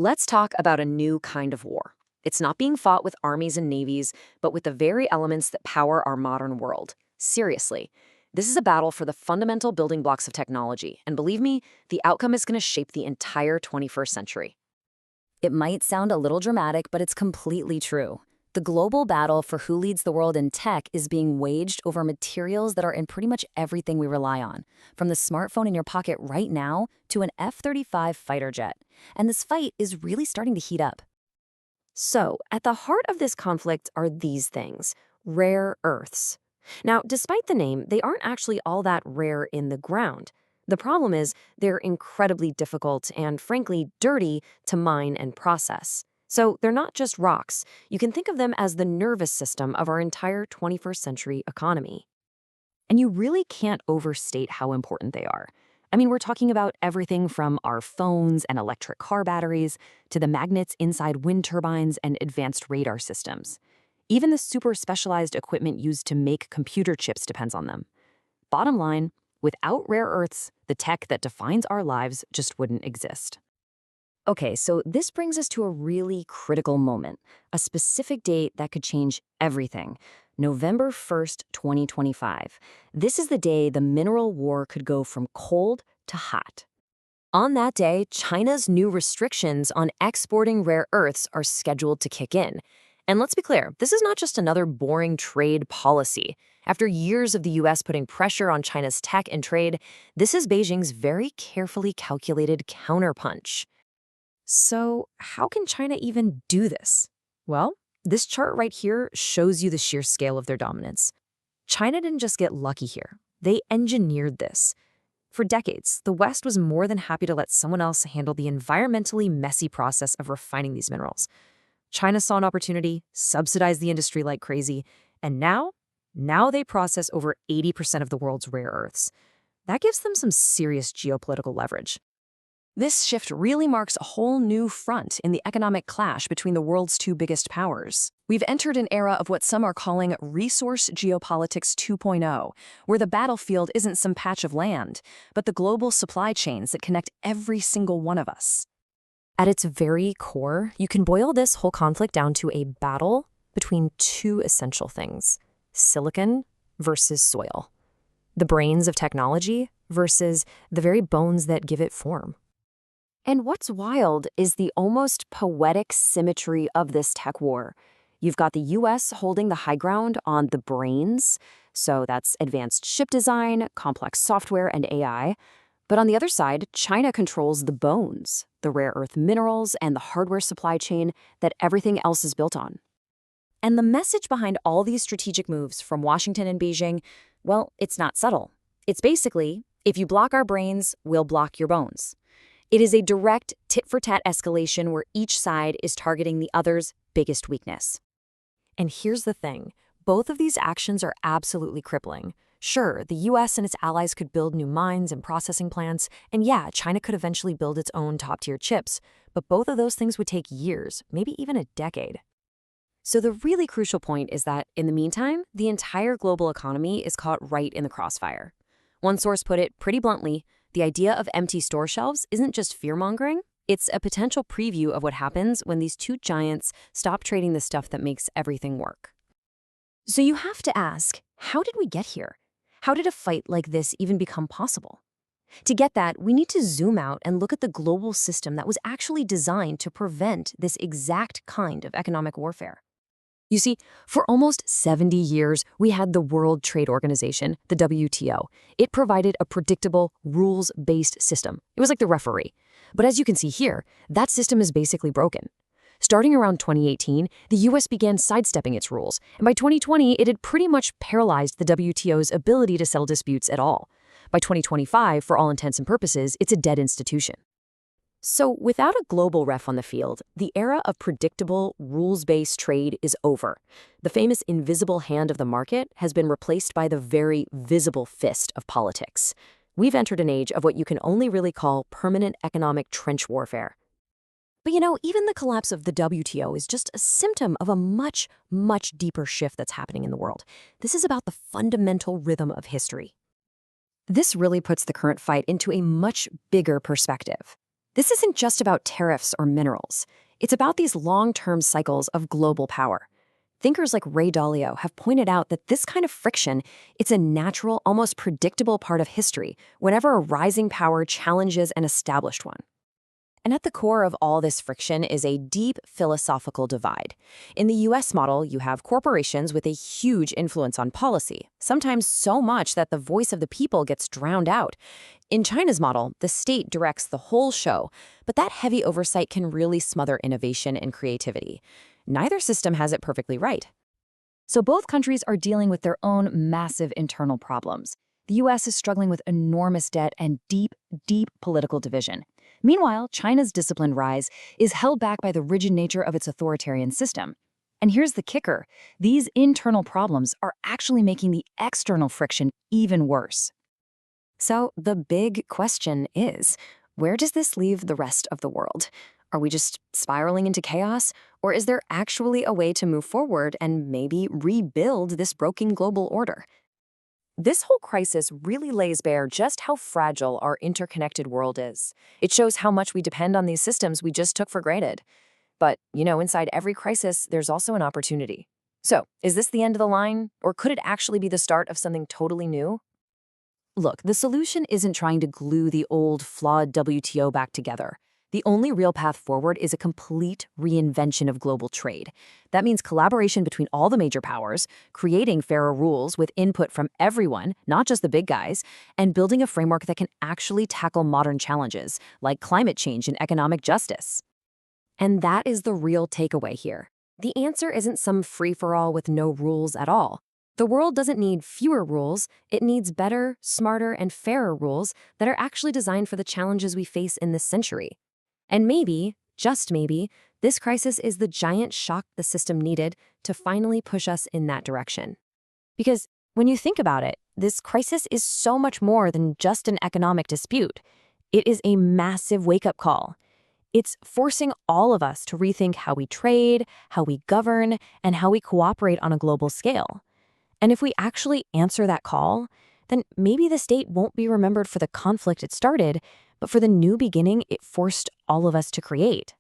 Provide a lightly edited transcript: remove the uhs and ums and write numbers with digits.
Let's talk about a new kind of war. It's not being fought with armies and navies, but with the very elements that power our modern world. Seriously. This is a battle for the fundamental building blocks of technology, and believe me, the outcome is going to shape the entire 21st century. It might sound a little dramatic, but it's completely true. The global battle for who leads the world in tech is being waged over materials that are in pretty much everything we rely on, from the smartphone in your pocket right now to an F-35 fighter jet. And this fight is really starting to heat up. So, at the heart of this conflict are these things: rare earths. Now, despite the name, they aren't actually all that rare in the ground. The problem is they're incredibly difficult and, frankly, dirty to mine and process. So they're not just rocks. You can think of them as the nervous system of our entire 21st century economy. And you really can't overstate how important they are. I mean, we're talking about everything from our phones and electric car batteries to the magnets inside wind turbines and advanced radar systems. Even the super specialized equipment used to make computer chips depends on them. Bottom line, without rare earths, the tech that defines our lives just wouldn't exist. Okay, so this brings us to a really critical moment, a specific date that could change everything. November 1st, 2025. This is the day the mineral war could go from cold to hot. On that day, China's new restrictions on exporting rare earths are scheduled to kick in. And let's be clear, this is not just another boring trade policy. After years of the US putting pressure on China's tech and trade, this is Beijing's very carefully calculated counterpunch. So, how can China even do this? Well, this chart right here shows you the sheer scale of their dominance. China didn't just get lucky here. They engineered this. For decades, the West was more than happy to let someone else handle the environmentally messy process of refining these minerals. China saw an opportunity, subsidized the industry like crazy, and now they process over 80% of the world's rare earths. That gives them some serious geopolitical leverage. This shift really marks a whole new front in the economic clash between the world's two biggest powers. We've entered an era of what some are calling resource geopolitics 2.0, where the battlefield isn't some patch of land, but the global supply chains that connect every single one of us. At its very core, you can boil this whole conflict down to a battle between two essential things: silicon versus soil. The brains of technology versus the very bones that give it form. And what's wild is the almost poetic symmetry of this tech war. You've got the US holding the high ground on the brains, so that's advanced chip design, complex software, and AI. But on the other side, China controls the bones, the rare earth minerals, and the hardware supply chain that everything else is built on. And the message behind all these strategic moves from Washington and Beijing, well, it's not subtle. It's basically, if you block our brains, we'll block your bones. It is a direct tit-for-tat escalation where each side is targeting the other's biggest weakness. And here's the thing. Both of these actions are absolutely crippling. Sure, the US and its allies could build new mines and processing plants, and yeah, China could eventually build its own top-tier chips, but both of those things would take years, maybe even a decade. So the really crucial point is that, in the meantime, the entire global economy is caught right in the crossfire. One source put it pretty bluntly: the idea of empty store shelves isn't just fear-mongering, it's a potential preview of what happens when these two giants stop trading the stuff that makes everything work. So you have to ask, how did we get here? How did a fight like this even become possible? To get that, we need to zoom out and look at the global system that was actually designed to prevent this exact kind of economic warfare. You see, for almost 70 years, we had the World Trade Organization, the WTO. It provided a predictable, rules-based system. It was like the referee. But as you can see here, that system is basically broken. Starting around 2018, the US began sidestepping its rules, and by 2020, it had pretty much paralyzed the WTO's ability to settle disputes at all. By 2025, for all intents and purposes, it's a dead institution. So without a global ref on the field, the era of predictable, rules-based trade is over. The famous invisible hand of the market has been replaced by the very visible fist of politics. We've entered an age of what you can only really call permanent economic trench warfare. But even the collapse of the WTO is just a symptom of a much, much deeper shift that's happening in the world. This is about the fundamental rhythm of history. This really puts the current fight into a much bigger perspective. This isn't just about tariffs or minerals. It's about these long-term cycles of global power. Thinkers like Ray Dalio have pointed out that this kind of friction, it's a natural, almost predictable part of history whenever a rising power challenges an established one. And at the core of all this friction is a deep philosophical divide. In the US model, you have corporations with a huge influence on policy, sometimes so much that the voice of the people gets drowned out. In China's model, the state directs the whole show, but that heavy oversight can really smother innovation and creativity. Neither system has it perfectly right. So both countries are dealing with their own massive internal problems. The US is struggling with enormous debt and deep, deep political division. Meanwhile, China's disciplined rise is held back by the rigid nature of its authoritarian system. And here's the kicker. These internal problems are actually making the external friction even worse. So the big question is, where does this leave the rest of the world? Are we just spiraling into chaos? Or is there actually a way to move forward and maybe rebuild this broken global order? This whole crisis really lays bare just how fragile our interconnected world is. It shows how much we depend on these systems we just took for granted. But, inside every crisis, there's also an opportunity. So, is this the end of the line? Or could it actually be the start of something totally new? Look, the solution isn't trying to glue the old, flawed WTO back together. The only real path forward is a complete reinvention of global trade. That means collaboration between all the major powers, creating fairer rules with input from everyone, not just the big guys, and building a framework that can actually tackle modern challenges, like climate change and economic justice. And that is the real takeaway here. The answer isn't some free-for-all with no rules at all. The world doesn't need fewer rules, it needs better, smarter, and fairer rules that are actually designed for the challenges we face in this century. And maybe, just maybe, this crisis is the giant shock the system needed to finally push us in that direction. Because when you think about it, this crisis is so much more than just an economic dispute. It is a massive wake-up call. It's forcing all of us to rethink how we trade, how we govern, and how we cooperate on a global scale. And if we actually answer that call, then maybe the state won't be remembered for the conflict it started, but for the new beginning it forced all of us to create.